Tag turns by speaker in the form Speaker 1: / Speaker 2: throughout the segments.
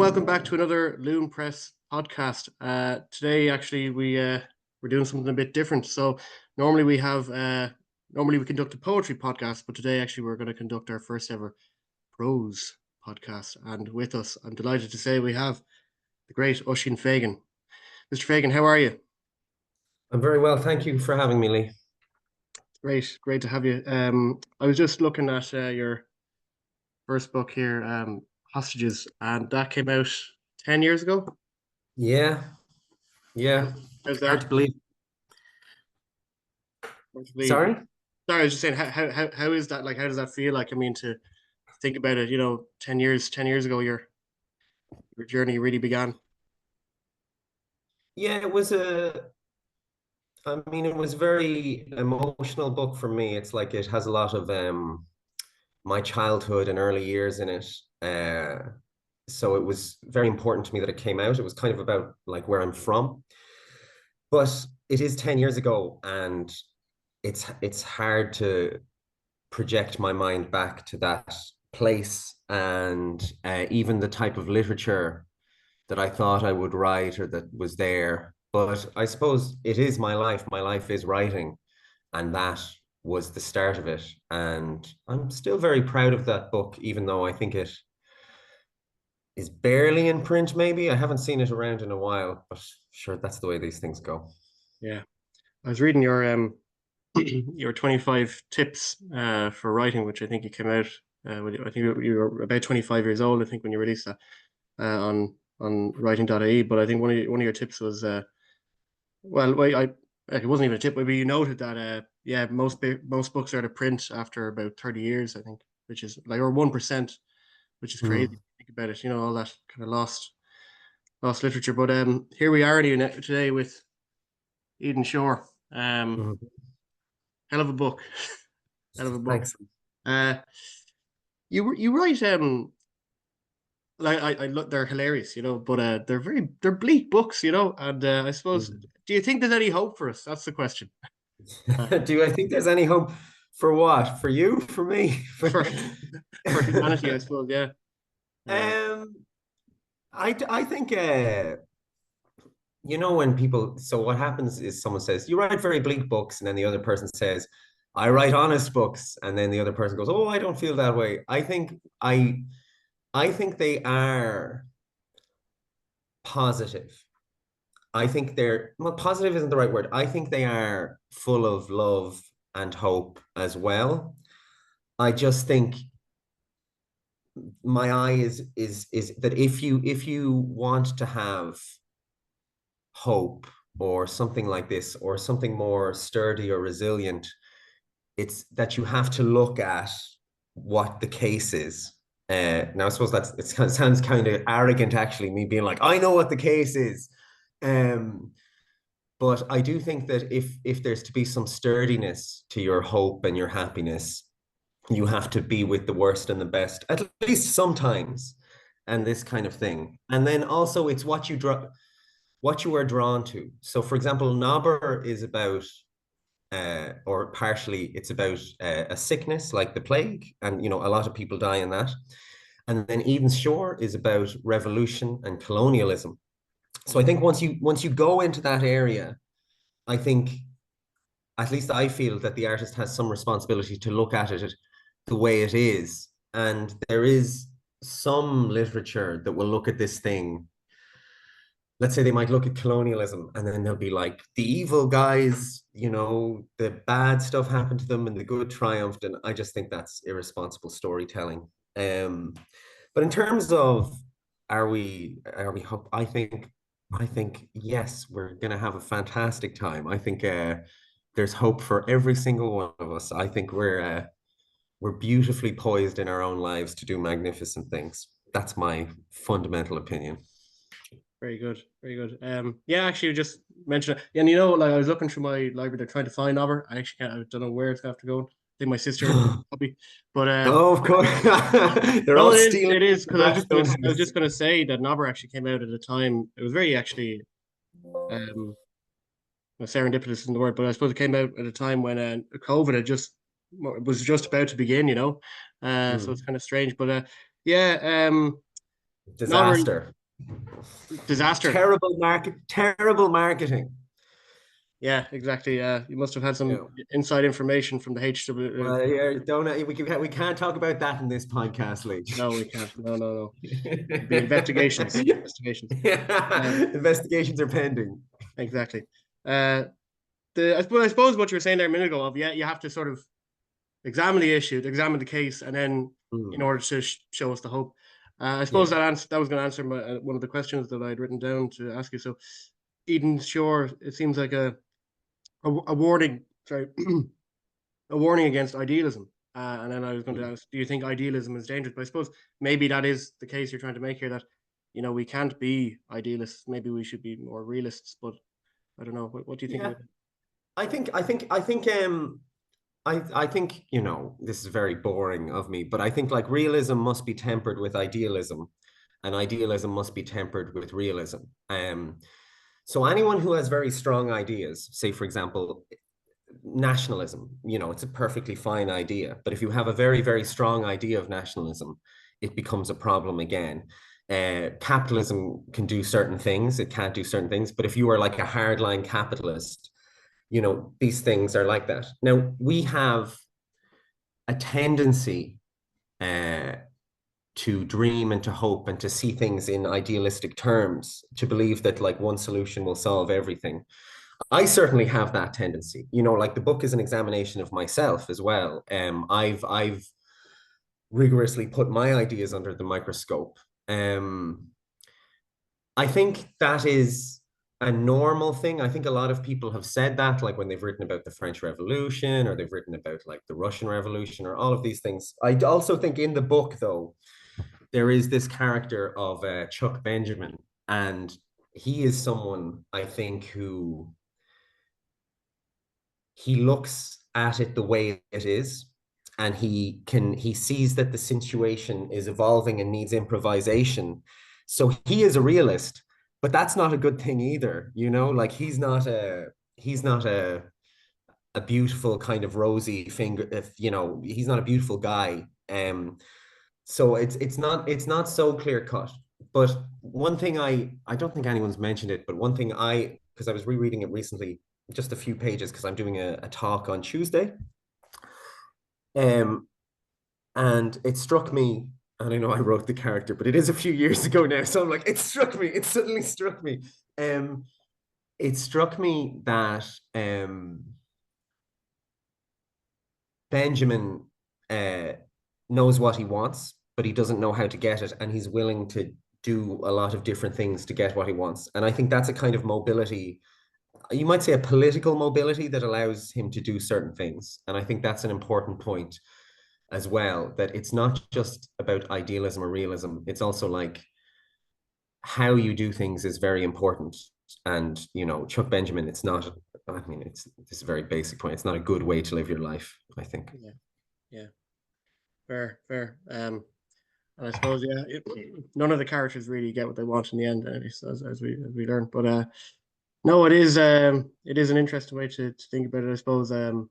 Speaker 1: welcome back to another Luain Press podcast. Today, actually, we're doing something a bit different. So normally we have normally we conduct a poetry podcast, but today actually we're going to conduct our first ever prose podcast. And with us, I'm delighted to say we have the great Oisín Fagan. Mr. Fagan, how are you?
Speaker 2: I'm very well, thank you for having me, Lee.
Speaker 1: Great to have you. I was just looking at your first book here, Hostages, and that came out 10 years ago.
Speaker 2: Yeah.
Speaker 1: How's
Speaker 2: Hard
Speaker 1: that?
Speaker 2: to believe. Sorry?
Speaker 1: Sorry, I was just saying, how is that? Like, how does that feel like? I mean, to think about it, 10 years ago, your journey really began.
Speaker 2: Yeah, it was it was a very emotional book for me. It's like it has a lot of my childhood and early years in it. So it was very important to me that it came out. It was kind of about like where I'm from. But it is 10 years ago, and it's hard to project my mind back to that place, and even the type of literature that I thought I would write or that was there. But I suppose it is my life. My life is writing, and that was the start of it. And I'm still very proud of that book, even though I think it is barely in print, maybe. I haven't seen it around in a while, but sure, that's the way these things go.
Speaker 1: Yeah, I was reading your your 25 tips for writing, which I think you came out. I think you were about 25 years old, I think, when you released that on writing.ie. But I think one of your tips was well, it wasn't even a tip, but you noted that yeah, most books are to print after about 30 years, I think, which is like, or 1%, which is crazy.
Speaker 2: Mm.
Speaker 1: Think about it, all that kind of lost literature. But here we are today with Eden Shore.
Speaker 2: Mm.
Speaker 1: Hell of a book. Hell of a book.
Speaker 2: Thanks.
Speaker 1: Uh, you write like I look, they're hilarious, but they're bleak books, and I suppose,
Speaker 2: Mm.
Speaker 1: do you think there's any hope for us? That's the question.
Speaker 2: Do I think there's any hope for what? For you? For me?
Speaker 1: for for humanity, I suppose. Yeah.
Speaker 2: Um, I think when people, so what happens is someone says you write very bleak books, and then the other person says I write honest books, and then the other person goes, oh, I don't feel that way. I think they are positive. I think they're, well, positive isn't the right word. I think they are full of love and hope as well. I just think my eye is that if you want to have hope or something like this, or something more sturdy or resilient, it's that you have to look at what the case is. Now I suppose it sounds kind of arrogant, actually, me being like, I know what the case is. But I do think that if there's to be some sturdiness to your hope and your happiness, you have to be with the worst and the best, at least sometimes, and this kind of thing. And then also it's what you are drawn to. So for example, Nobber is about or partially it's about a sickness like the plague, and a lot of people die in that. And then Eden Shore is about revolution and colonialism. So I think once you go into that area, I think, at least I feel, that the artist has some responsibility to look at it the way it is. And there is some literature that will look at this thing. Let's say they might look at colonialism, and then they'll be like, the evil guys, the bad stuff happened to them and the good triumphed. And I just think that's irresponsible storytelling. But in terms of, are we hope, I think yes, we're gonna have a fantastic time. I think there's hope for every single one of us. I think we're beautifully poised in our own lives to do magnificent things. That's my fundamental opinion.
Speaker 1: Very good, very good. Yeah, actually, you just mentioned it, and like, I was looking through my library, they're trying to find Nobber. I don't know where it's gonna have to go. I think my sister probably, but
Speaker 2: Oh, of course. They're
Speaker 1: no,
Speaker 2: all
Speaker 1: it is,
Speaker 2: stealing
Speaker 1: it is, because
Speaker 2: that, don't
Speaker 1: I was
Speaker 2: they?
Speaker 1: just gonna say that Nobber actually came out at a time. It was very, actually, um well, serendipitous in the word, but I suppose it came out at a time when COVID was just about to begin. So it's
Speaker 2: Mm.
Speaker 1: kind of strange, but yeah. Nobber,
Speaker 2: Disaster.
Speaker 1: disaster.
Speaker 2: Terrible marketing.
Speaker 1: Yeah, exactly. You must have had
Speaker 2: You
Speaker 1: some
Speaker 2: know.
Speaker 1: inside information from the HW.
Speaker 2: Well, yeah, don't we can't talk about that in this podcast, Lee.
Speaker 1: No, we can't. No, no, no. It'd be investigations. Investigations.
Speaker 2: Yeah.
Speaker 1: Uh,
Speaker 2: Investigations are pending.
Speaker 1: exactly. Uh, I suppose what you were saying there a minute ago of, yeah, you have to sort of examine the issue, examine the case, and then in
Speaker 2: Mm,
Speaker 1: order to show us the hope. I suppose
Speaker 2: yeah.
Speaker 1: that was going to answer one of the questions that I'd written down to ask you. So, Eden Shore, it seems like a warning. Sorry, a warning against idealism. And then I was going to
Speaker 2: Mm.
Speaker 1: ask, do you think idealism is dangerous? But I suppose maybe that is the case you're trying to make here, that we can't be idealists. Maybe we should be more realists. But I don't know. What do you think
Speaker 2: Yeah.
Speaker 1: about that?
Speaker 2: I think, this is very boring of me, but I think like realism must be tempered with idealism, and idealism must be tempered with realism. So anyone who has very strong ideas, say for example, nationalism, it's a perfectly fine idea. But if you have a very, very strong idea of nationalism, it becomes a problem again. Capitalism can do certain things, it can't do certain things. But if you are like a hardline capitalist, these things are like that. Now, we have a tendency uh, to dream and to hope and to see things in idealistic terms, to believe that like one solution will solve everything. I certainly have that tendency. Like the book is an examination of myself as well. I've rigorously put my ideas under the microscope. I think that is a normal thing. I think a lot of people have said that, like when they've written about the French Revolution or they've written about like the Russian Revolution or all of these things. I also think in the book, though, there is this character of Chuck Benjamin, and he is someone I think who he looks at it the way it is, and he sees that the situation is evolving and needs improvisation. So he is a realist, but that's not a good thing either. Like he's not a beautiful kind of rosy finger, if he's not a beautiful guy. So it's not so clear cut. But one thing I don't think anyone's mentioned it, but one thing because I was rereading it recently, just a few pages, because I'm doing a talk on Tuesday. Um, and it struck me, and I know I wrote the character, but it is a few years ago now. So I'm like, it suddenly struck me. It struck me that Benjamin knows what he wants, but he doesn't know how to get it, and he's willing to do a lot of different things to get what he wants. And I think that's a kind of mobility, you might say a political mobility, that allows him to do certain things. And I think that's an important point as well, that it's not just about idealism or realism. It's also like how you do things is very important. And, Chuck Benjamin, it's not, I mean, it's a very basic point. It's not a good way to live your life, I think.
Speaker 1: Yeah, yeah, fair, fair. And I suppose, yeah, none of the characters really get what they want in the end, as we learn. But no, it is an interesting way to think about it. I suppose that,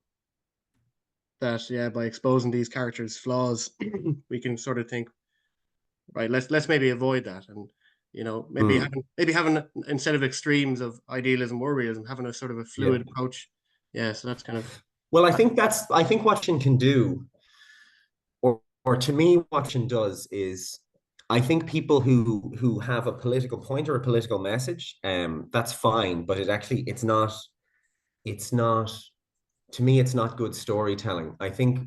Speaker 1: yeah, by exposing these characters' flaws, we can sort of think, right, let's maybe avoid that, and maybe
Speaker 2: Mm.
Speaker 1: having instead of extremes of idealism or realism, having a sort of a
Speaker 2: Yeah.
Speaker 1: fluid approach. Yeah, so that's kind of
Speaker 2: Well, I think what Shin can do, or to me, what Shin does is, I think people who have a political point or a political message, that's fine, but it's not, to me, it's not good storytelling. I think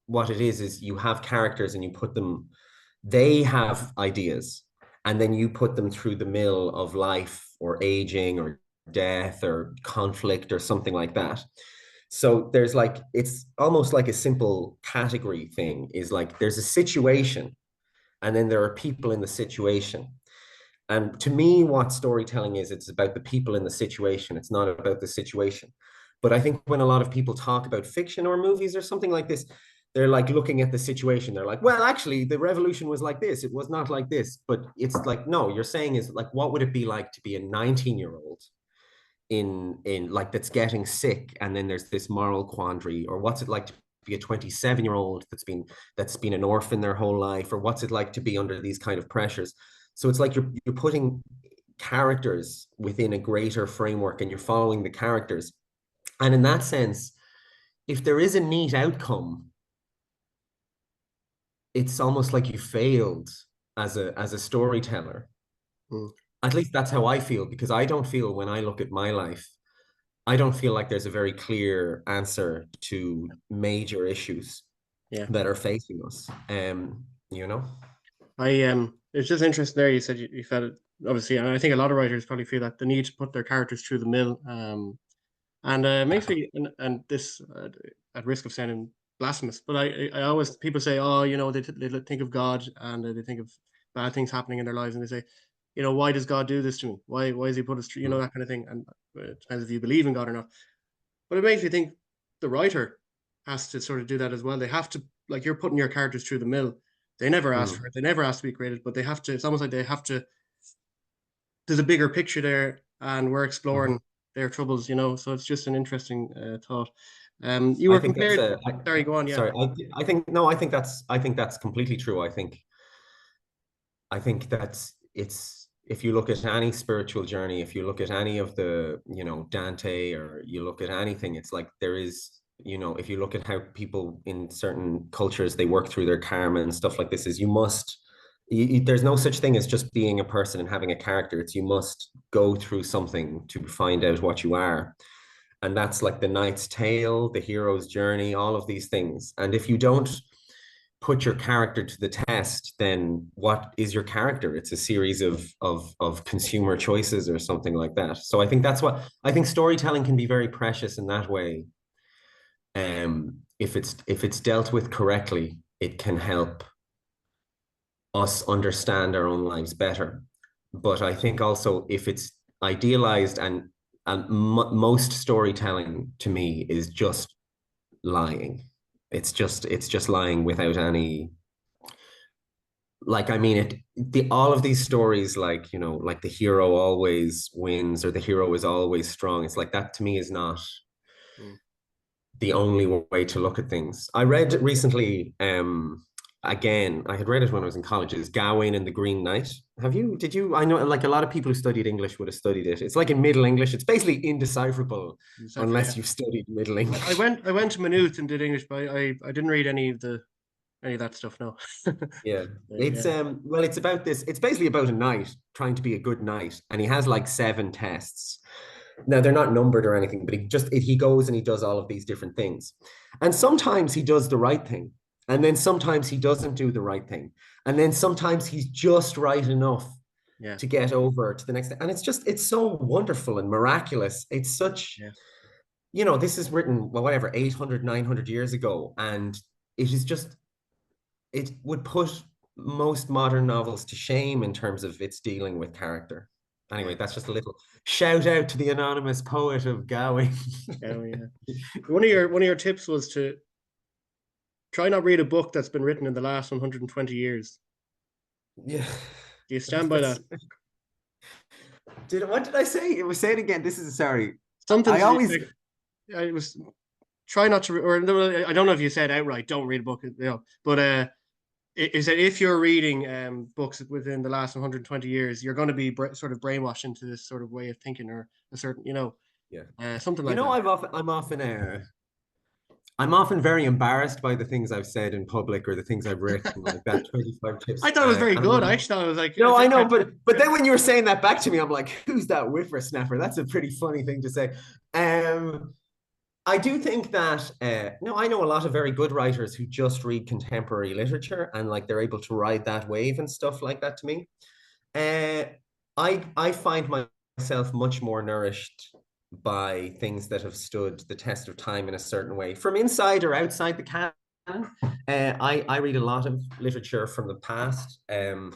Speaker 2: what it is you have characters and you put them, they have ideas, and then you put them through the mill of life or aging or death or conflict or something like that. So there's like, it's almost like a simple category thing, is like there's a situation, and then there are people in the situation. And to me, what storytelling is, it's about the people in the situation. It's not about the situation. But I think when a lot of people talk about fiction or movies or something like this, they're like looking at the situation. They're like, well, actually, the revolution was like this. It was not like this. But it's like, no, you're saying is like, what would it be like to be a 19-year-old in like that's getting sick, and then there's this moral quandary? Or what's it like to be a 27-year-old that's been an orphan their whole life, or what's it like to be under these kind of pressures. So it's like you're putting characters within a greater framework, and you're following the characters. And in that sense, if there is a neat outcome, it's almost like you failed as a storyteller.
Speaker 1: Mm.
Speaker 2: At least that's how I feel, because I don't feel, when I look at my life, I don't feel like there's a very clear answer to major issues that are facing us. You know?
Speaker 1: It's just interesting there. You said you felt it, obviously, and I think a lot of writers probably feel that the need to put their characters through the mill. And makes me, and this at risk of sounding blasphemous, but I always, people say, oh, you know, they think of God, and they think of bad things happening in their lives, and they say, you know, why does God do this to me? Why has He put us through, you know, that kind of thing. And it depends if you believe in God or not. But it makes me think the writer has to sort of do that as well. They have to, like, you're putting your characters through the mill. They never asked for it. They never asked to be created, but they have to. It's almost like they have to. There's a bigger picture there, and we're exploring their troubles, you know. So it's just an interesting thought. You were compared. Sorry, go on. Yeah.
Speaker 2: Sorry, I think no, I think that's completely true. I think that's it's, if you look at any spiritual journey, if you look at any of the, you know, Dante, or you look at anything, it's like there is, you know, if you look at how people in certain cultures, they work through their karma and stuff like this, is there's no such thing as just being a person and having a character. It's, you must go through something to find out what you are. And that's like the knight's tale, the hero's journey, all of these things. And if you don't put your character to the test, then what is your character? It's a series of consumer choices or something like that. So I think that's what I think storytelling can be very precious in that way. If it's dealt with correctly, it can help us understand our own lives better. But I think also, if it's idealized, and most storytelling to me is just lying. It's just lying without any, like, I mean, all of these stories, like, you know, like the hero always wins, or the hero is always strong. It's like, that to me is not the only way to look at things. I read recently, again, I had read it when I was in college, is Gawain and the Green Knight. Did you? I know, like, a lot of people who studied English would have studied it. It's like in Middle English. It's basically indecipherable unless you've studied Middle English.
Speaker 1: I went to Maynooth and did English, but I didn't read any of that stuff. No.
Speaker 2: Yeah. It's well, it's about this. It's basically about a knight trying to be a good knight, and he has like 7 tests. Now, they're not numbered or anything, but he goes and he does all of these different things. And sometimes he does the right thing. And then sometimes he doesn't do the right thing. And then sometimes he's just right enough to get over to the next thing. And it's so wonderful and miraculous. It's such, you know, this is written, well, whatever, 800, 900 years ago. And it is just, it would put most modern novels to shame in terms of its dealing with character. Anyway, that's just a little shout out to the anonymous poet of Gawain.
Speaker 1: One of your tips was to try not read a book that's been written in the last 120 years.
Speaker 2: Yeah.
Speaker 1: Do you stand by that?
Speaker 2: What did I say? Say it again. Sorry.
Speaker 1: Something I was try not to, or I don't know if you said outright, don't read a book, you know, but is that if you're reading books within the last 120 years, you're going to be sort of brainwashed into this sort of way of thinking, or a certain, you know, something like that.
Speaker 2: You know, I'm often very embarrassed by the things I've said in public, or the things I've written, like that 25 tips.
Speaker 1: I thought it was very good. I actually thought it was like,
Speaker 2: no, I know, but then when you were saying that back to me, I'm like, who's that whippersnapper? That's a pretty funny thing to say. I do think that, no, I know a lot of very good writers who just read contemporary literature, and like they're able to ride that wave and stuff like that to me. I find myself much more nourished by things that have stood the test of time in a certain way, from inside or outside the canon. I read a lot of literature from the past, and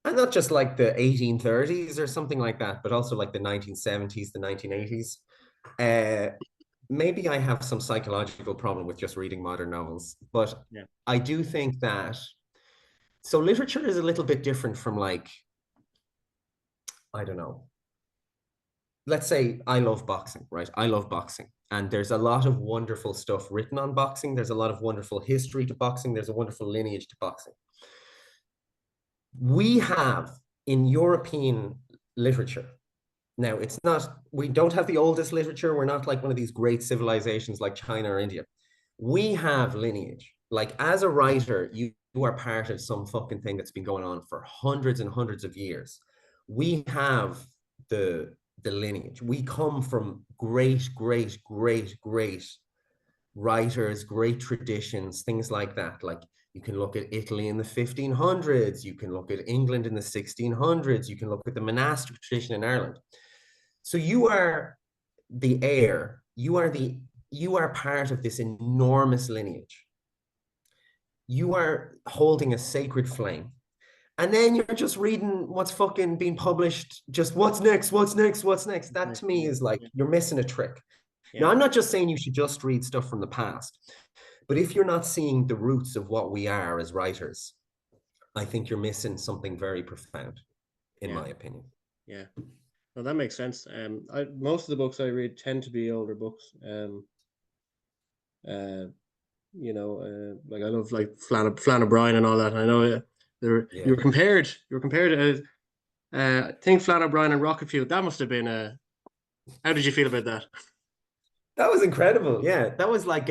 Speaker 2: not just like the 1830s or something like that, but also like the 1970s, the 1980s. Maybe I have some psychological problem with just reading modern novels, but I do think that, so literature is a little bit different from, like, I don't know, let's say I love boxing, right? I love boxing. And there's a lot of wonderful stuff written on boxing. There's a lot of wonderful history to boxing. There's a wonderful lineage to boxing. We have in European literature, now it's not, we don't have the oldest literature. We're not like one of these great civilizations like China or India. We have lineage. Like as a writer, you are part of some fucking thing that's been going on for hundreds and hundreds of years. We have the lineage. We come from great, great, great, great writers, great traditions, things like that. Like you can look at Italy in the 1500s, you can look at England in the 1600s, you can look at the monastic tradition in Ireland. So you are the heir, you are part of this enormous lineage. You are holding a sacred flame. And then you're just reading what's fucking being published, just what's next, what's next, what's next. That to me is like, you're missing a trick.
Speaker 1: Yeah.
Speaker 2: Now, I'm not just saying you should just read stuff from the past, but if you're not seeing the roots of what we are as writers, I think you're missing something very profound, in my opinion.
Speaker 1: Yeah. Well, that makes sense. Most of the books I read tend to be older books. You know, like I love like Flann O'Brien and all that. And I know you were compared. I think Flann O'Brien and Rocket Fuel. That must have been a. How did you feel about that?
Speaker 2: That was incredible. Yeah, that was like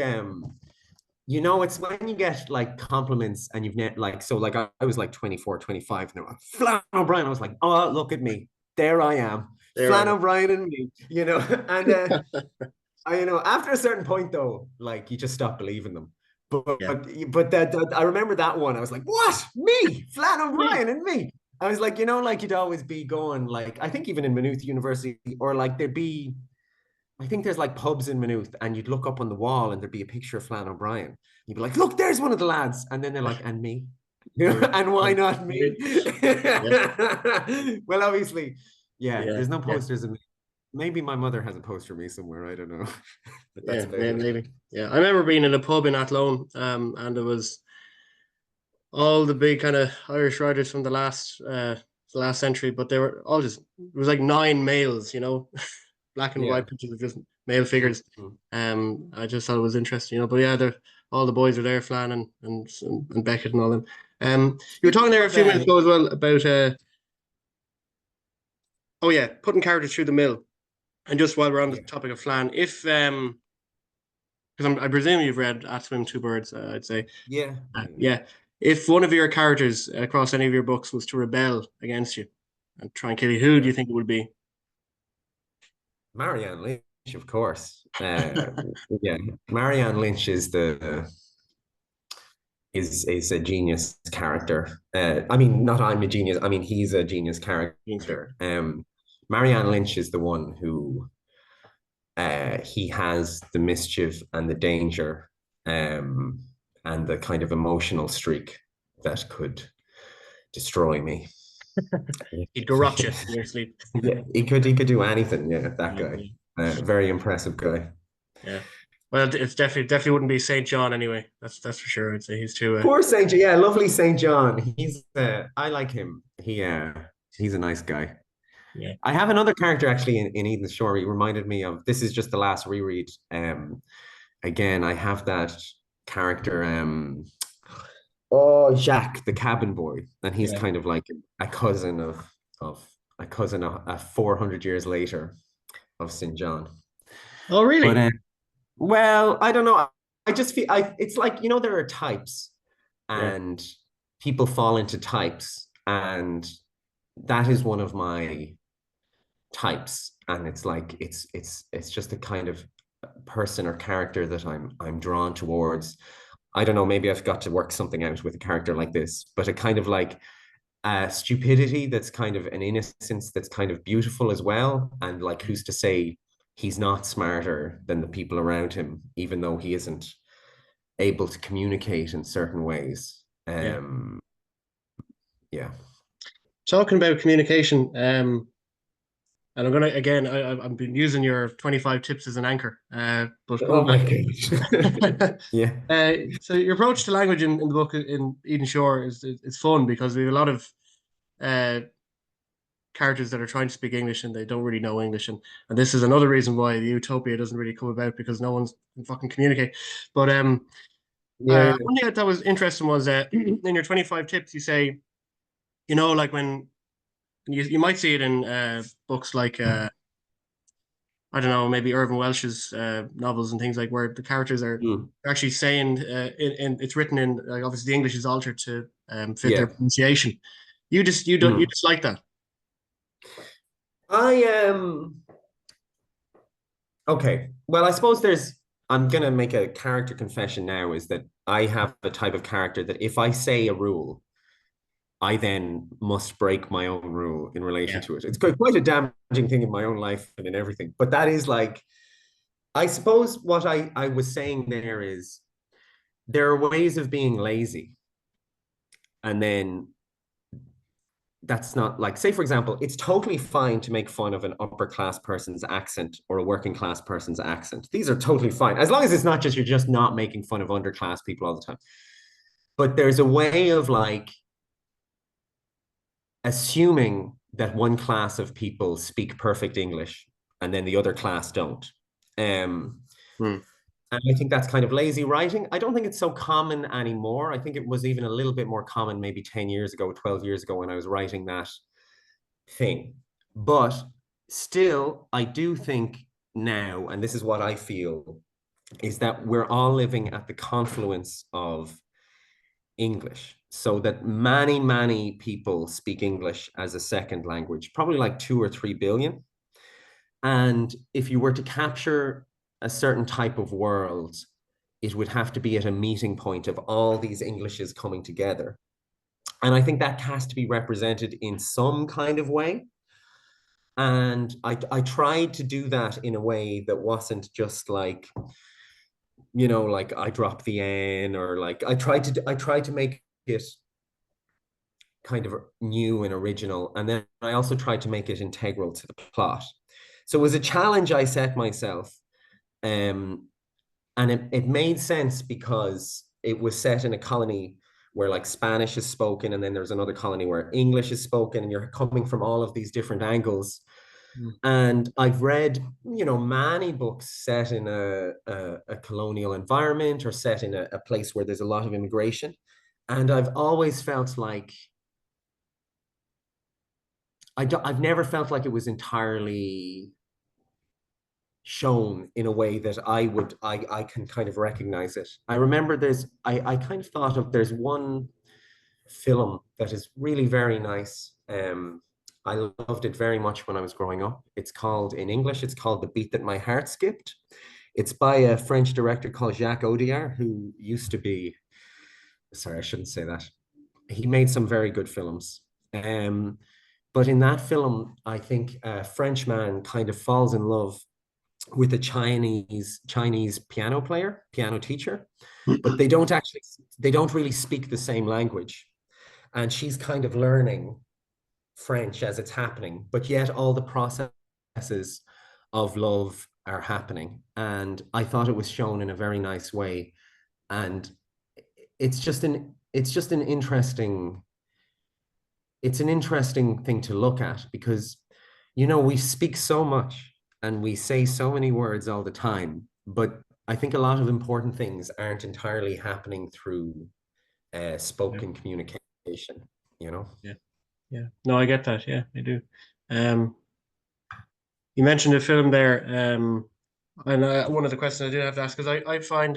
Speaker 2: you know, it's when you get like compliments and you've like, so like I was like 24, 25 and they were like, Flann O'Brien. I was like, oh, look at me. There I am. Flann O'Brien and me, you know. And I, you know, after a certain point though, like you just stop believing them. But that I remember that one. I was like, what? Me? Flann O'Brien and me. I was like, you know, like you'd always be going, like, I think even in Maynooth University, or like there'd be, I think there's like pubs in Maynooth, and you'd look up on the wall and there'd be a picture of Flann O'Brien. You'd be like, look, there's one of the lads. And then they're like, and me? And why not me? Well, obviously, there's no posters of me. Maybe my mother has a poster of me somewhere. I don't know. But that's
Speaker 1: maybe. Yeah, I remember being in a pub in Athlone, and it was all the big kind of Irish writers from the last century, but they were all just, it was like 9 males, you know, black and white pictures of just male figures. I just thought it was interesting, you know. But yeah, all the boys were there, Flann and Beckett and all them. You were talking there a few minutes ago as well about putting characters through the mill. And just while we're on the topic of Flann, if because I presume you've read At Swim Two Birds, I'd say. Yeah. If one of your characters across any of your books was to rebel against you and try and kill you, who do you think it would be?
Speaker 2: Marianne Lynch, of course. Marianne Lynch is is a genius character. I mean, not I'm a genius. I mean, he's a genius character. Marianne Lynch is the one who he has the mischief and the danger and the kind of emotional streak that could destroy me.
Speaker 1: He'd garrote you in your sleep.
Speaker 2: Yeah, he could do anything. Yeah, that guy. Very impressive guy.
Speaker 1: Yeah. Well, it's definitely wouldn't be St. John anyway. That's for sure. I'd say he's too.
Speaker 2: Poor St. John. Yeah, lovely St. John. He's I like him. He's a nice guy.
Speaker 1: Yeah.
Speaker 2: I have another character actually in Eden's Shore. He reminded me of, this is just the last reread. Again, I have that character, Jacques, the cabin boy, and he's kind of like a cousin of 400 years later of St. John.
Speaker 1: Oh, really?
Speaker 2: But well, I don't know. I just feel it's like, you know, there are types, and people fall into types, and that is one of my types, and it's like it's just a kind of person or character that I'm drawn towards. I don't know, maybe I've got to work something out with a character like this, but a kind of like stupidity that's kind of an innocence that's kind of beautiful as well, and like who's to say he's not smarter than the people around him, even though he isn't able to communicate in certain ways.
Speaker 1: Talking about communication, and I'm gonna again. I've been using your 25 tips as an anchor. But
Speaker 2: oh my gosh, yeah.
Speaker 1: So your approach to language in the book in Eden Shore is fun, because we have a lot of characters that are trying to speak English and they don't really know English, and this is another reason why the utopia doesn't really come about because no one's can fucking communicate. But
Speaker 2: Yeah.
Speaker 1: one thing that was interesting was in your 25 tips you say, like when you might see it in books like I don't know, maybe Irvin Welsh's novels and things like where the characters are
Speaker 2: Mm.
Speaker 1: actually saying it's written in like obviously the English is altered to fit their
Speaker 2: Yeah.
Speaker 1: pronunciation. You don't you
Speaker 2: Mm.
Speaker 1: just like that.
Speaker 2: I okay. Well, I suppose I'm gonna make a character confession now, is that I have a type of character that if I say a rule, I then must break my own rule in relation
Speaker 1: Yeah.
Speaker 2: to it. It's quite a damaging thing in my own life and in everything. But that is like, I suppose what I was saying there is there are ways of being lazy. And then that's not like, say, for example, it's totally fine to make fun of an upper class person's accent or a working class person's accent. These are totally fine, as long as it's not just you're just not making fun of underclass people all the time. But there's a way of like assuming that one class of people speak perfect English and then the other class don't. Um,
Speaker 1: Hmm.
Speaker 2: and I think that's kind of lazy writing. I don't think it's so common anymore. I think it was even a little bit more common maybe 10 years ago, 12 years ago when I was writing that thing. But still, I do think now, and this is what I feel, is that we're all living at the confluence of English. So that many, many people speak English as a second language, probably like 2 or 3 billion. And if you were to capture a certain type of world, it would have to be at a meeting point of all these Englishes coming together. And I think that has to be represented in some kind of way. And I tried to do that in a way that wasn't just like, like I dropped the N, or like I tried to make it kind of new and original. And then I also tried to make it integral to the plot. So it was a challenge I set myself. Um, and it made sense because it was set in a colony where like Spanish is spoken, and then there's another colony where English is spoken, and you're coming from all of these different angles.
Speaker 1: Hmm.
Speaker 2: And I've read, many books set in a colonial environment or set in a place where there's a lot of immigration. And I've always felt like I've never felt like it was entirely shown in a way that I can kind of recognize it. I remember I kind of thought of there's one film that is really very nice. I loved it very much when I was growing up. In English, it's called The Beat That My Heart Skipped. It's by a French director called Jacques Audiard, who used to be, sorry, I shouldn't say that. He made some very good films. But in that film, I think a French man kind of falls in love with a Chinese piano teacher, but they don't really speak the same language. And she's kind of learning French as it's happening, but yet all the processes of love are happening. And I thought it was shown in a very nice way. And it's an interesting thing to look at because, we speak so much and we say so many words all the time, but I think a lot of important things aren't entirely happening through
Speaker 1: Yeah.
Speaker 2: spoken communication, you know?
Speaker 1: Yeah. Yeah. No, I get that. Yeah, I do. Um, you mentioned a film there, and one of the questions I did have to ask because I find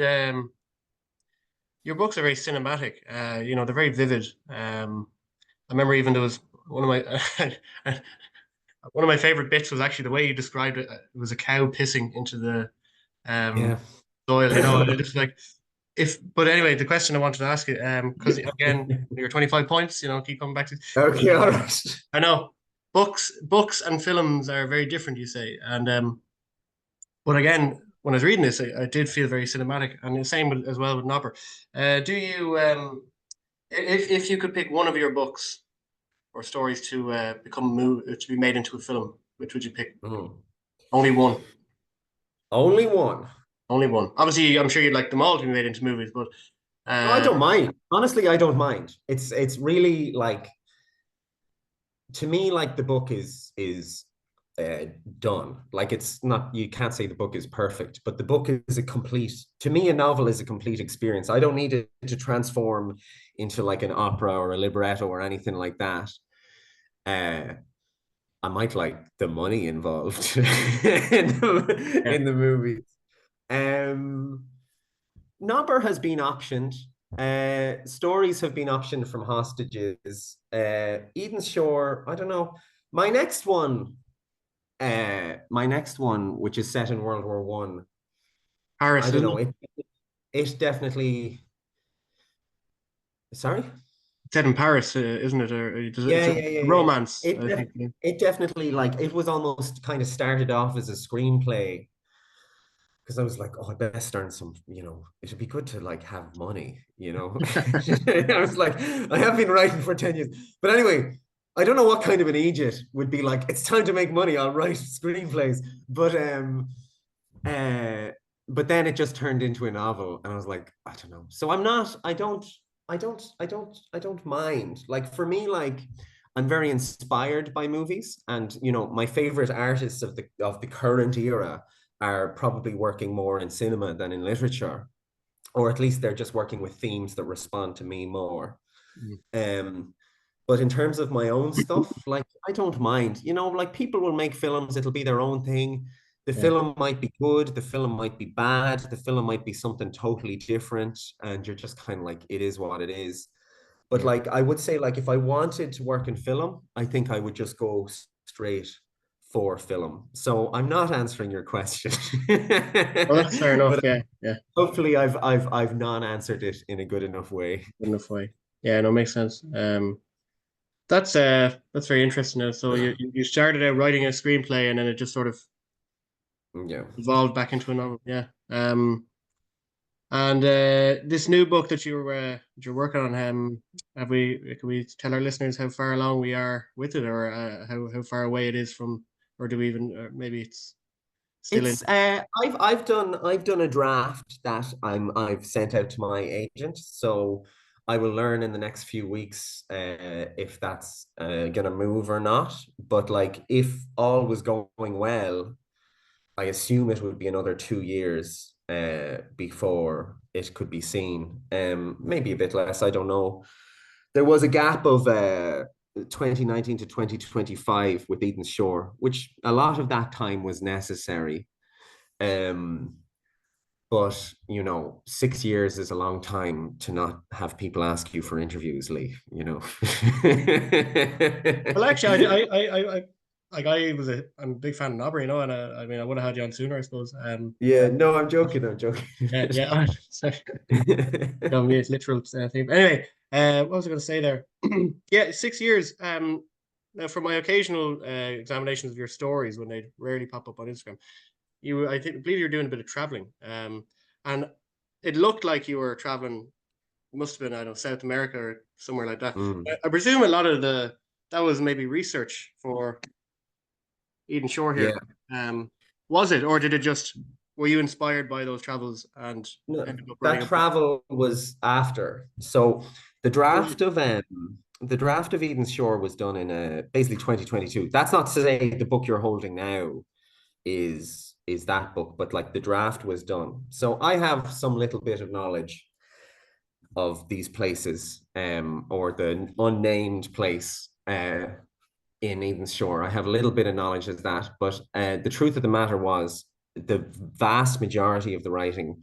Speaker 1: your books are very cinematic. They're very vivid. I remember even there was one of my one of my favorite bits was actually the way you described it. It was a cow pissing into the um,
Speaker 2: Yeah.
Speaker 1: soil. I just like if. But anyway, the question I wanted to ask you, because again, your 25 points. Keep coming back to.
Speaker 2: Okay, all right.
Speaker 1: I know books and films are very different. You say, and but again, when I was reading this, I did feel very cinematic, and the same as well with Nobber. Do you if you could pick one of your books or stories to to be made into a film, which would you pick?
Speaker 2: Mm.
Speaker 1: Only one.
Speaker 2: Only one.
Speaker 1: Only one. Obviously, I'm sure you'd like them all to be made into movies, but
Speaker 2: No, I
Speaker 1: uh,
Speaker 2: don't mind. Honestly, I don't mind. It's really like to me, like the book is done. Like it's not, you can't say the book is perfect, but the book is a complete, to me, a novel is a complete experience. I don't need it to transform into like an opera or a libretto or anything like that. Uh, I might like the money involved
Speaker 1: Yeah.
Speaker 2: in the movie. Um, Nobber has been optioned. Stories have been optioned from hostages. Eden Shore, I don't know. My next one, which is set in World War I, I
Speaker 1: Paris,
Speaker 2: don't
Speaker 1: isn't
Speaker 2: know.
Speaker 1: it?
Speaker 2: It definitely. Sorry.
Speaker 1: It's set in Paris, isn't it? Or it's
Speaker 2: Yeah,
Speaker 1: a
Speaker 2: yeah, yeah, yeah.
Speaker 1: romance,
Speaker 2: It
Speaker 1: I
Speaker 2: def
Speaker 1: think. Yeah.
Speaker 2: it definitely, like, it was almost kind of started off as a screenplay because I was like, oh, I best earn some, it'd be good to like have money. I was like, I have been writing for 10 years. But anyway, I don't know what kind of an agent would be like, it's time to make money, I'll write screenplays. Uh but then it just turned into a novel and I was like, I don't know. So I don't mind. Like for me, like I'm very inspired by movies, and my favorite artists of the current era are probably working more in cinema than in literature, or at least they're just working with themes that respond to me more.
Speaker 1: Mm.
Speaker 2: Um, but in terms of my own stuff, like I don't mind. Like people will make films, it'll be their own thing. The
Speaker 1: Yeah.
Speaker 2: film might be good, the film might be bad, the film might be something totally different, and you're just kind of like, it is what it is. But
Speaker 1: Yeah.
Speaker 2: like I would say, like if I wanted to work in film, I think I would just go straight for film. So I'm not answering your question.
Speaker 1: Well, that's fair enough.
Speaker 2: But
Speaker 1: Yeah. Yeah.
Speaker 2: hopefully I've non-answered it in a good enough way.
Speaker 1: Good enough way. Yeah. No, makes sense. That's very interesting. Now, so you started out writing a screenplay, and then it just sort of
Speaker 2: Yeah.
Speaker 1: evolved back into a novel. Yeah. And this new book that you're working on, can we tell our listeners how far along we are with it, or how far away it is from, or do we even, or maybe it's still in?
Speaker 2: It's I've done a draft that I've sent out to my agent. So I will learn in the next few weeks if that's gonna move or not. But like if all was going well, I assume it would be another 2 years before it could be seen. Maybe a bit less, I don't know. There was a gap of 2019 to 2025 with Eden Shore, which a lot of that time was necessary. Um, but 6 years is a long time to not have people ask you for interviews, Lee.
Speaker 1: Well, actually, I'm a big fan of Nobber, and I mean, I would have had you on sooner, I suppose.
Speaker 2: Yeah, no, I'm joking. I'm joking.
Speaker 1: Yeah, yeah. Sorry. No, me, it's literal thing. But anyway, what was I going to say there? Yeah, 6 years. Now for my occasional examinations of your stories when they rarely pop up on Instagram, believe you were doing a bit of traveling. And it looked like you were traveling. Must have been, I don't know, South America or somewhere like that.
Speaker 2: Mm,
Speaker 1: I presume a lot of that was maybe research for Eden Shore
Speaker 2: yeah.
Speaker 1: here. Was it, or did it just, were you inspired by those travels and
Speaker 2: No,
Speaker 1: ended up writing
Speaker 2: that
Speaker 1: a book?
Speaker 2: travel was after. So the draft of um the draft of Eden Shore was done in basically 2022. That's not to say the book you're holding now is that book, but like the draft was done. So I have some little bit of knowledge of these places, or the unnamed place in Eden Shore. I have a little bit of knowledge of that, but the truth of the matter was the vast majority of the writing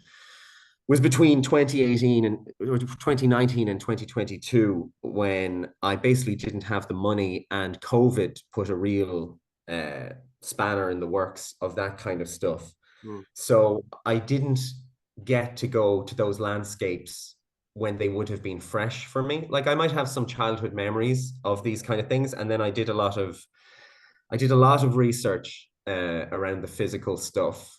Speaker 2: was between 2018 and 2019 and 2022, when I basically didn't have the money and COVID put a real spanner in the works of that kind of stuff.
Speaker 1: Hmm.
Speaker 2: So I didn't get to go to those landscapes when they would have been fresh for me. Like I might have some childhood memories of these kind of things, and then I did a lot of research around the physical stuff.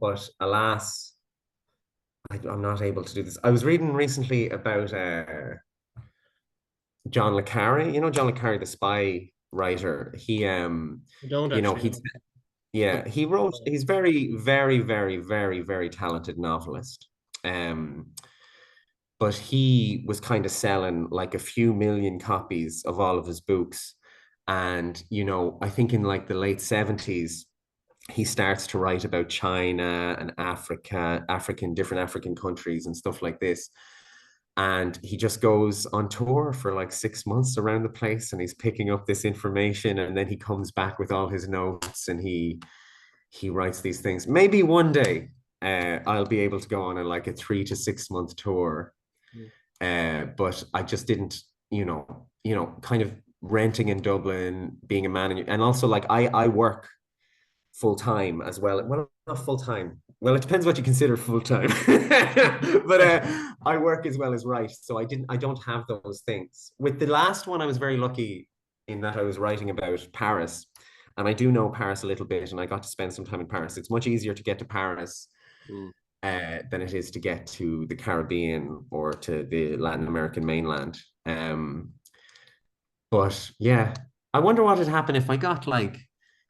Speaker 2: But alas, I'm not able to do this. I was reading recently about John le Carre. You know John le Carre, the spy writer.
Speaker 1: I don't
Speaker 2: You know,
Speaker 1: actually
Speaker 2: he
Speaker 1: know.
Speaker 2: yeah, he wrote. He's
Speaker 1: Yeah.
Speaker 2: very, very, very, very, very talented novelist. Um, but he was kind of selling like a few million copies of all of his books. And, you know, I think in like the late 70s, he starts to write about China and Africa, different African countries and stuff like this. And he just goes on tour for like 6 months around the place, and he's picking up this information, and then he comes back with all his notes, and he writes these things. Maybe one day I'll be able to go on like a 3 to 6 month tour. But I just didn't, kind of renting in Dublin, being a manager, and also like I work full time as well. Well, not full time. Well, it depends what you consider full time. But I work as well as write, so I don't have those things. With the last one, I was very lucky in that I was writing about Paris, and I do know Paris a little bit, and I got to spend some time in Paris. It's much easier to get to Paris than it is to get to the Caribbean or to the Latin American mainland. But yeah, I wonder what would happen if I got like,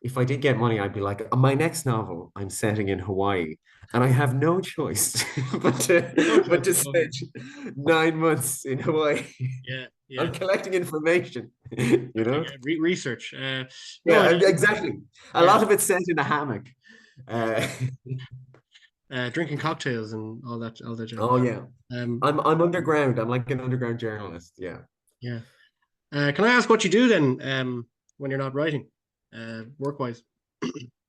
Speaker 2: if I did get money, I'd be like, my next novel, I'm setting in Hawaii, and I have no choice but to spend 9 months in Hawaii.
Speaker 1: Yeah,
Speaker 2: I'm collecting information, you know?
Speaker 1: Research.
Speaker 2: Yeah, exactly. A lot of it's set in a hammock.
Speaker 1: Drinking cocktails and all that jazz.
Speaker 2: Oh yeah. I'm underground. I'm like an underground journalist. Yeah.
Speaker 1: Yeah. Can I ask what you do then when you're not writing, work-wise?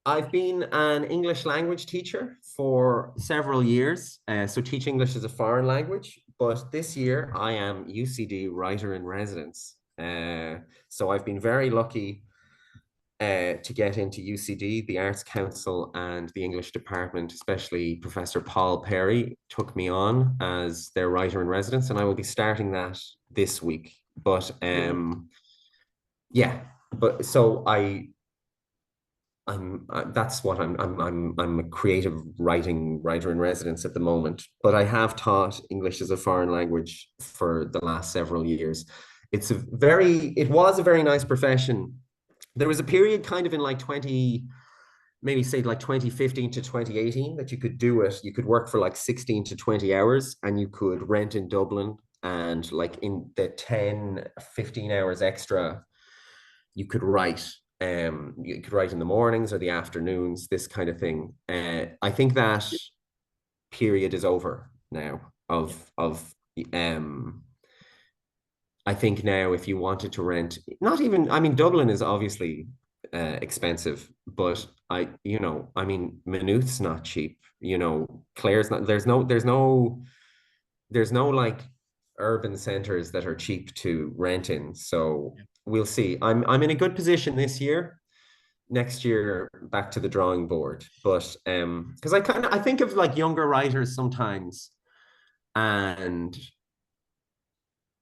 Speaker 2: I've been an English language teacher for several years. So teach English as a foreign language. But this year I am UCD writer in residence. So I've been very lucky to get into UCD. The Arts Council and the English department, especially Professor Paul Perry, took me on as their writer in residence, and I will be starting that this week. But yeah, but so that's what I'm a creative writing writer in residence at the moment. But I have taught English as a foreign language for the last several years. It was a very nice profession. There was a period kind of in like 2015 to 2018 that you could do it. You could work for like 16 to 20 hours, and you could rent in Dublin, and like in the 10, 15 hours extra, you could write. You could write in the mornings or the afternoons, this kind of thing. I think that period is over now I think now if you wanted to rent, not even, I mean, Dublin is obviously expensive, but Maynooth's not cheap. Clare's not, there's no like urban centers that are cheap to rent in. So we'll see. I'm in a good position this year. Next year, back to the drawing board. But because I think of like younger writers sometimes, and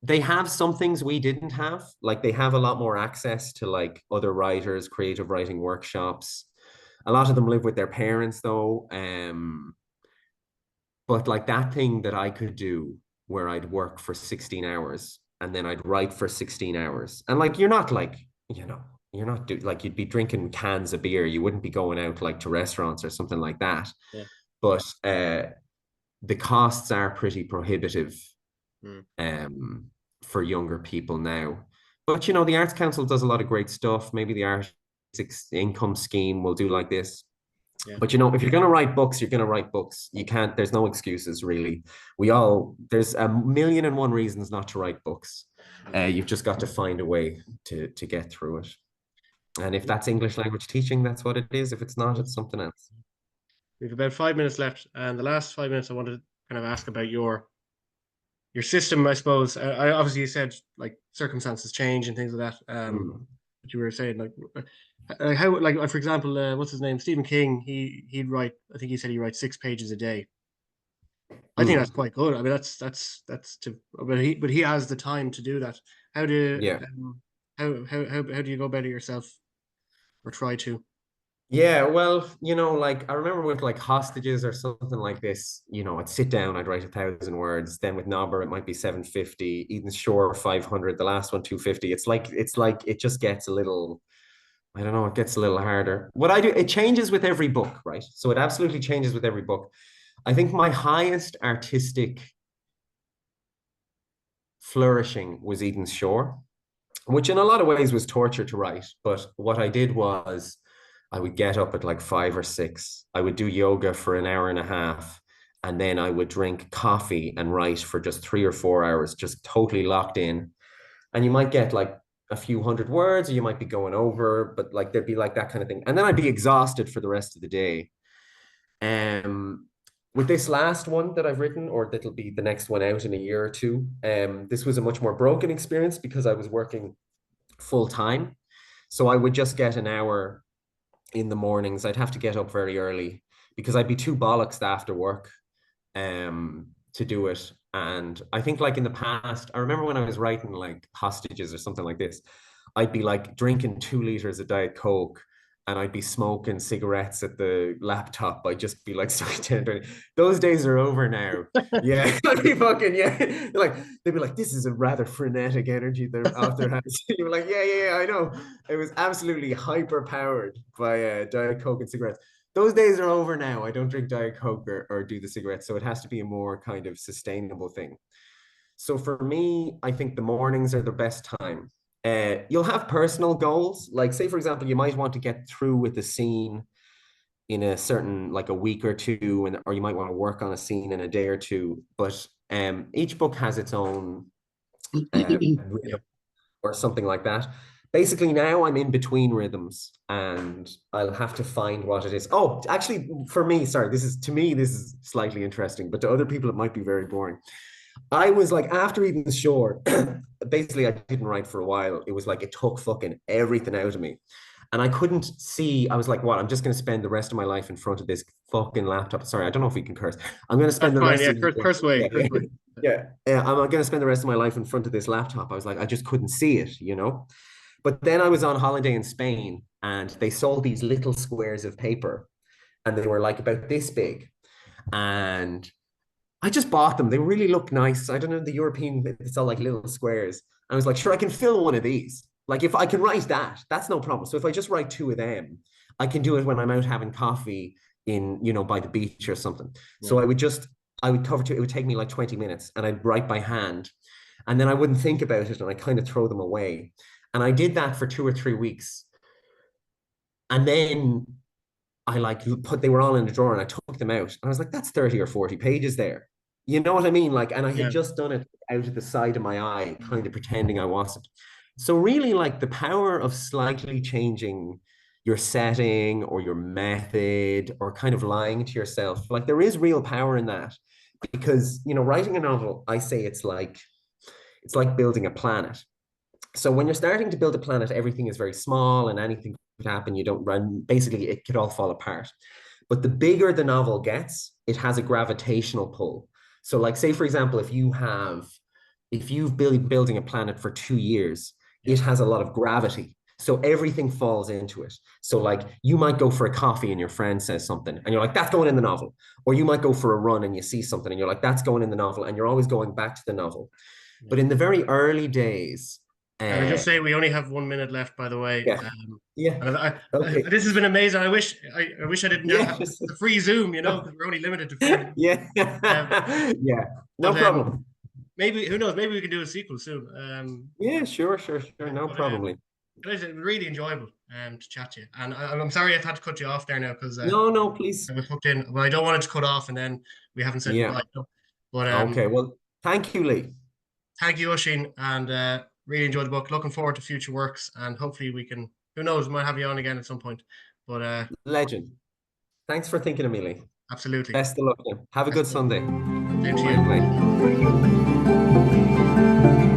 Speaker 2: they have some things we didn't have. Like they have a lot more access to like other writers, creative writing workshops. A lot of them live with their parents though. But like that thing that I could do where I'd work for 16 hours and then I'd write for 16 hours. And like you're not like, you're not like you'd be drinking cans of beer. You wouldn't be going out like to restaurants or something like that.
Speaker 1: Yeah.
Speaker 2: But the costs are pretty prohibitive for younger people now. But the Arts Council does a lot of great stuff. Maybe the Arts Income Scheme will do like this. Yeah. But if you're going to write books, you're going to write books. You can't, there's no excuses really. There's a million and one reasons not to write books. You've just got to find a way to get through it. And if that's English language teaching, that's what it is. If it's not, it's something else.
Speaker 1: We have about 5 minutes left. And the last 5 minutes, I wanted to kind of ask about your system, I suppose. I obviously, you said like circumstances change and things like that. But you were saying like how, like for example, what's his name, Stephen King, he'd write, I think he said he writes 6 pages a day. I think that's quite good. I mean that's but he has the time to do that. How do how do you go about it yourself, or try to?
Speaker 2: Yeah, well, like I remember with like Hostages or something like this, I'd sit down, I'd write 1,000 words. Then with Nobber, it might be 750, Eden Shore 500, the last one 250. It's like it just gets a little, I don't know, it gets a little harder. What I do, it changes with every book, right? So it absolutely changes with every book. I think my highest artistic flourishing was Eden's Shore, which in a lot of ways was torture to write. But what I did was I would get up at like 5 or 6. I would do yoga for an hour and a half. And then I would drink coffee and write for just 3 or 4 hours, just totally locked in. And you might get like a few hundred words, or you might be going over, but like there'd be like that kind of thing. And then I'd be exhausted for the rest of the day. With this last one that I've written, or that'll be the next one out in a year or two, this was a much more broken experience because I was working full time. So I would just get an hour in the mornings. I'd have to get up very early because I'd be too bollocksed after work to do it. And I think like in the past, I remember when I was writing like Hostages or something like this, I'd be like drinking 2 liters of Diet Coke, and I'd be smoking cigarettes at the laptop. I'd just be like so tender. Those days are over now. Yeah. I'd be fucking, yeah. Like they'd be like, this is a rather frenetic energy they're out there has. You're like, yeah, I know. It was absolutely hyper powered by Diet Coke and cigarettes. Those days are over now. I don't drink Diet Coke or do the cigarettes. So it has to be a more kind of sustainable thing. So for me, I think the mornings are the best time. You'll have personal goals. Like say, for example, you might want to get through with the scene in a certain, like a week or two, or you might want to work on a scene in a day or two. But each book has its own rhythm or something like that. Basically, now I'm in between rhythms and I'll have to find what it is. Oh, actually, for me, sorry, this is slightly interesting, but to other people, it might be very boring. I was like, after Eden's Shore, basically, I didn't write for a while. It was like it took fucking everything out of me. And I couldn't see, I was like, what? I'm just going to spend the rest of my life in front of this fucking laptop. Sorry, I don't know if we can curse. I'm going to spend
Speaker 1: That's
Speaker 2: the
Speaker 1: fine.
Speaker 2: rest
Speaker 1: Yeah,
Speaker 2: of
Speaker 1: curse way.
Speaker 2: I'm going to spend the rest of my life in front of this laptop. I was like, I just couldn't see it, you know? But then I was on holiday in Spain and they sold these little squares of paper and they were like about this big. And I just bought them. They really look nice. I don't know, the European, it's all like little squares. I was like, sure, I can fill one of these. Like if I can write that, that's no problem. So if I just write 2 of them, I can do it when I'm out having coffee in, you know, by the beach or something. Yeah. So I would cover 2, it would take me like 20 minutes and I'd write by hand. And then I wouldn't think about it and I kind of throw them away. And I did that for 2 or 3 weeks. And then I like they were all in the drawer and I took them out. And I was like, that's 30 or 40 pages there. You know what I mean? Like, and I had just done it out of the side of my eye, kind of pretending I wasn't. So really like the power of slightly changing your setting or your method or kind of lying to yourself, like there is real power in that. Because, you know, writing a novel, I say it's like building a planet. So when you're starting to build a planet, everything is very small and anything could happen. You don't run, basically it could all fall apart. But the bigger the novel gets, it has a gravitational pull. So like say, for example, if you've been building a planet for 2 years, it has a lot of gravity. So everything falls into it. So like you might go for a coffee and your friend says something and you're like, that's going in the novel. Or you might go for a run and you see something and you're like, that's going in the novel. And you're always going back to the novel. But in the very early days,
Speaker 1: and I just say we only have 1 minute left, by the way.
Speaker 2: Okay.
Speaker 1: This has been amazing. I wish I didn't have the free Zoom, you know, because we're only limited to 40.
Speaker 2: No problem.
Speaker 1: Maybe, who knows? Maybe we can do a sequel soon.
Speaker 2: Sure. No problem.
Speaker 1: It was really enjoyable to chat to you. And I'm sorry I've had to cut you off there now because
Speaker 2: no, please.
Speaker 1: I was hooked in. Well, I don't want it to cut off and then we haven't said goodbye. But
Speaker 2: okay, well, thank you, Lee.
Speaker 1: Thank you, Oisín, and really enjoyed the book. Looking forward to future works, and hopefully we can. Who knows? We might have you on again at some point. But
Speaker 2: legend. Thanks for thinking of me, Lee.
Speaker 1: Absolutely.
Speaker 2: Best of luck. Have a good Sunday.
Speaker 1: Same to you.
Speaker 2: Bye.